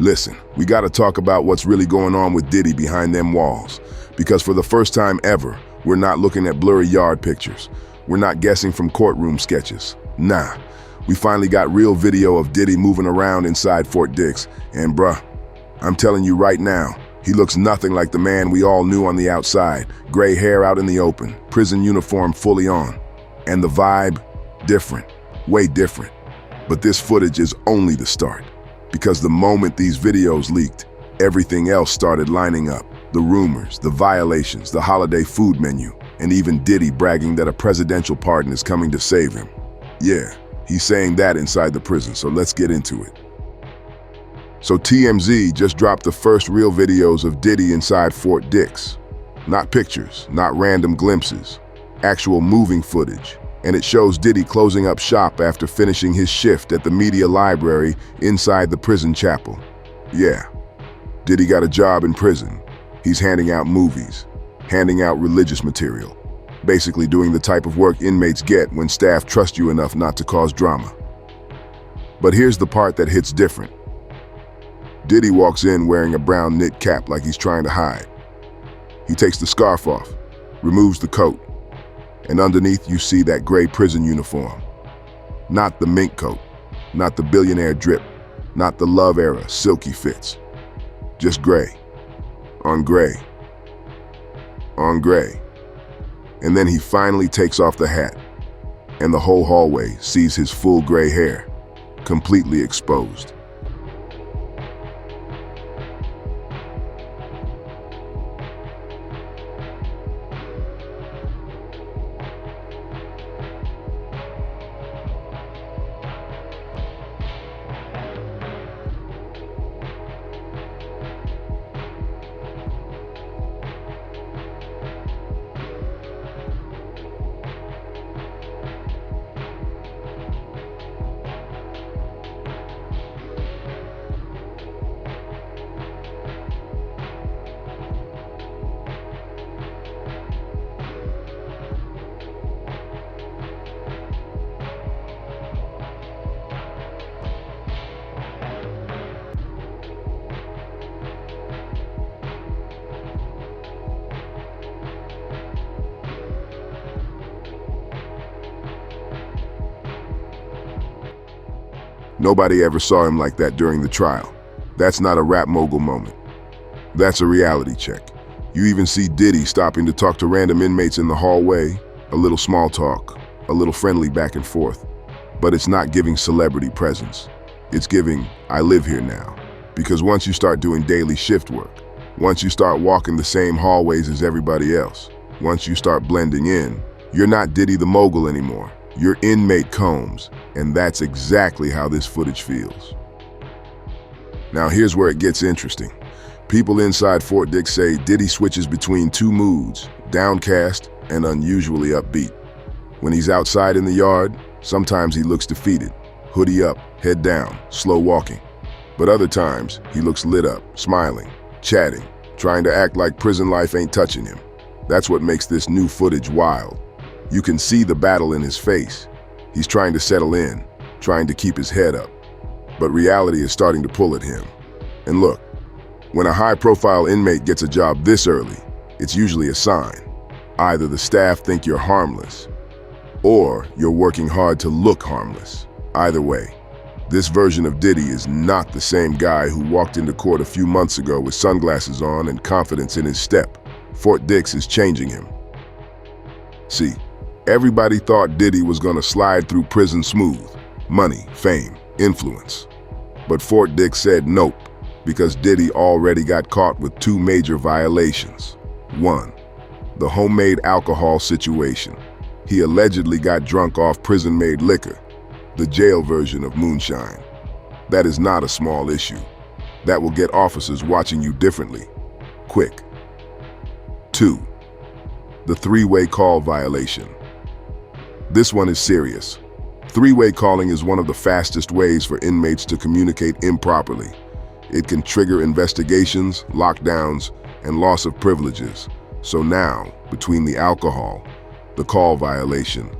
Listen, we gotta talk about what's really going on with Diddy behind them walls. Because for the first time ever, we're not looking at blurry yard pictures. We're not guessing from courtroom sketches. Nah, we finally got real video of Diddy moving around inside Fort Dix. And bruh, I'm telling you right now, he looks nothing like the man we all knew on the outside. Gray hair out in the open, prison uniform fully on. And the vibe, different, way different. But this footage is only the start. Because the moment these videos leaked, everything else started lining up. The rumors, the violations, the holiday food menu, and even Diddy bragging that a presidential pardon is coming to save him. Yeah, he's saying that inside the prison, so let's get into it. So TMZ just dropped the first real videos of Diddy inside Fort Dix. Not pictures, not random glimpses, actual moving footage. And it shows Diddy closing up shop after finishing his shift at the media library inside the prison chapel. Yeah, Diddy got a job in prison. He's handing out movies, handing out religious material, basically doing the type of work inmates get when staff trust you enough not to cause drama. But here's the part that hits different. Diddy walks in wearing a brown knit cap like he's trying to hide. He takes the scarf off, removes the coat, and underneath you see that gray prison uniform. Not the mink coat, not the billionaire drip, not the love era silky fits. Just gray, on gray, on gray. And then he finally takes off the hat, and the whole hallway sees his full gray hair, completely exposed. Nobody ever saw him like that during the trial. That's not a rap mogul moment. That's a reality check. You even see Diddy stopping to talk to random inmates in the hallway, a little small talk, a little friendly back and forth. But it's not giving celebrity presence. It's giving, I live here now. Because once you start doing daily shift work, once you start walking the same hallways as everybody else, once you start blending in, you're not Diddy the mogul anymore. You're inmate Combs, and that's exactly how this footage feels. Now here's where it gets interesting. People inside Fort Dix say Diddy switches between two moods, downcast and unusually upbeat. When he's outside in the yard, sometimes he looks defeated, hoodie up, head down, slow walking. But other times, he looks lit up, smiling, chatting, trying to act like prison life ain't touching him. That's what makes this new footage wild. You can see the battle in his face. He's trying to settle in, trying to keep his head up. But reality is starting to pull at him. And look, when a high-profile inmate gets a job this early, it's usually a sign. Either the staff think you're harmless, or you're working hard to look harmless. Either way, this version of Diddy is not the same guy who walked into court a few months ago with sunglasses on and confidence in his step. Fort Dix is changing him. See, everybody thought Diddy was gonna slide through prison smooth. Money, fame, influence. But Fort Dix said nope, because Diddy already got caught with two major violations. One, the homemade alcohol situation. He allegedly got drunk off prison-made liquor, the jail version of moonshine. That is not a small issue. That will get officers watching you differently, quick. Two, the three-way call violation. This one is serious. Three-way calling is one of the fastest ways for inmates to communicate improperly. It can trigger investigations, lockdowns, and loss of privileges. So now, between the alcohol, the call violation,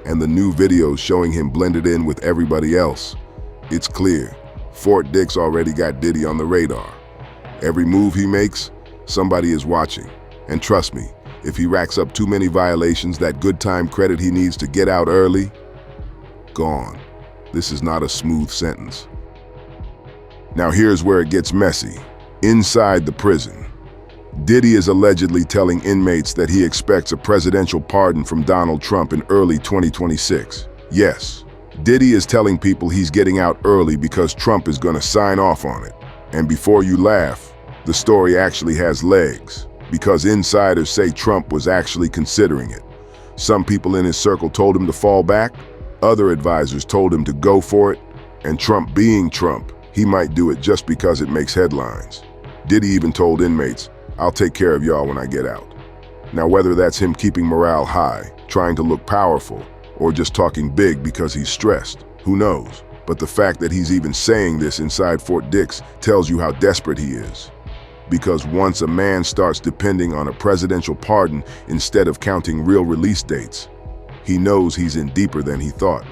and the new videos showing him blended in with everybody else, it's clear Fort Dix already got Diddy on the radar. Every move he makes, somebody is watching. And trust me, if he racks up too many violations, that good time credit he needs to get out early, gone. This is not a smooth sentence. Now here's where it gets messy. Inside the prison, Diddy is allegedly telling inmates that he expects a presidential pardon from Donald Trump in early 2026. Yes, Diddy is telling people he's getting out early because Trump is going to sign off on it. And before you laugh, the story actually has legs, because insiders say Trump was actually considering it. Some people in his circle told him to fall back, other advisors told him to go for it, and Trump being Trump, he might do it just because it makes headlines. Diddy even told inmates, "I'll take care of y'all when I get out." Now whether that's him keeping morale high, trying to look powerful, or just talking big because he's stressed, who knows? But the fact that he's even saying this inside Fort Dix tells you how desperate he is. Because once a man starts depending on a presidential pardon instead of counting real release dates, he knows he's in deeper than he thought.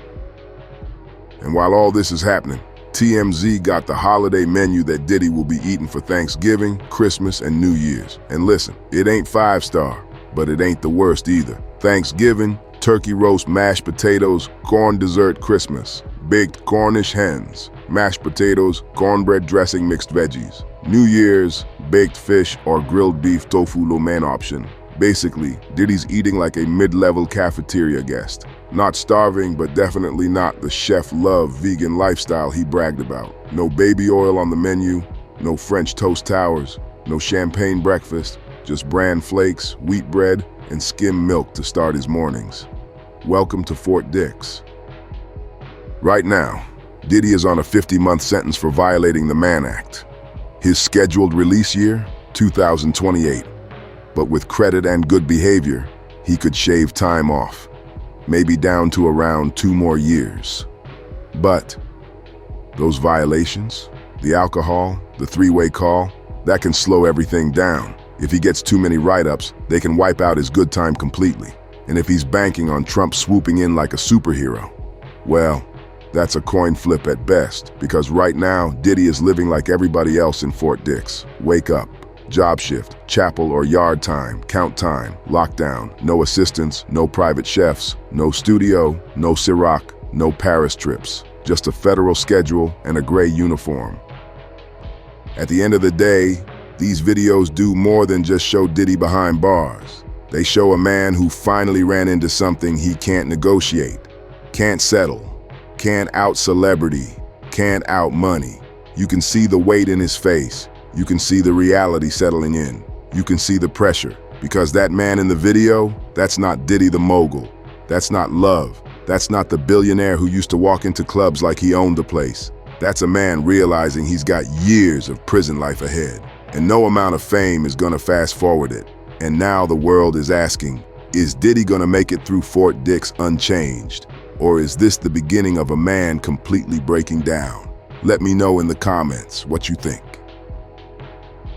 And while all this is happening, TMZ got the holiday menu that Diddy will be eating for Thanksgiving, Christmas, and New Year's. And listen, it ain't 5-star, but it ain't the worst either. Thanksgiving, turkey roast, mashed potatoes, corn dessert Christmas, baked Cornish hens, mashed potatoes, cornbread dressing, mixed veggies. New Year's, baked fish or grilled beef tofu lo mein option. Basically, Diddy's eating like a mid-level cafeteria guest. Not starving, but definitely not the chef-love vegan lifestyle he bragged about. No baby oil on the menu, no French toast towers, no champagne breakfast, just bran flakes, wheat bread, and skim milk to start his mornings. Welcome to Fort Dix. Right now, Diddy is on a 50-month sentence for violating the Mann Act. His scheduled release year, 2028. But with credit and good behavior, he could shave time off, maybe down to around 2 more years. But those violations, the alcohol, the 3-way call, that can slow everything down. If he gets too many write-ups, they can wipe out his good time completely. And if he's banking on Trump swooping in like a superhero, well, that's a coin flip at best, because right now, Diddy is living like everybody else in Fort Dix. Wake up, job shift, chapel or yard time, count time, lockdown, no assistants, no private chefs, no studio, no Ciroc, no Paris trips, just a federal schedule and a gray uniform. At the end of the day, these videos do more than just show Diddy behind bars. They show a man who finally ran into something he can't negotiate, can't settle, can't out celebrity, can't out money. You can see the weight in his face. You can see the reality settling in. You can see the pressure, because that man in the video, that's not Diddy the mogul. That's not love. That's not the billionaire who used to walk into clubs like he owned the place. That's a man realizing he's got years of prison life ahead, and no amount of fame is gonna fast forward it. And now the world is asking, is Diddy gonna make it through Fort Dix unchanged? Or is this the beginning of a man completely breaking down? Let me know in the comments what you think.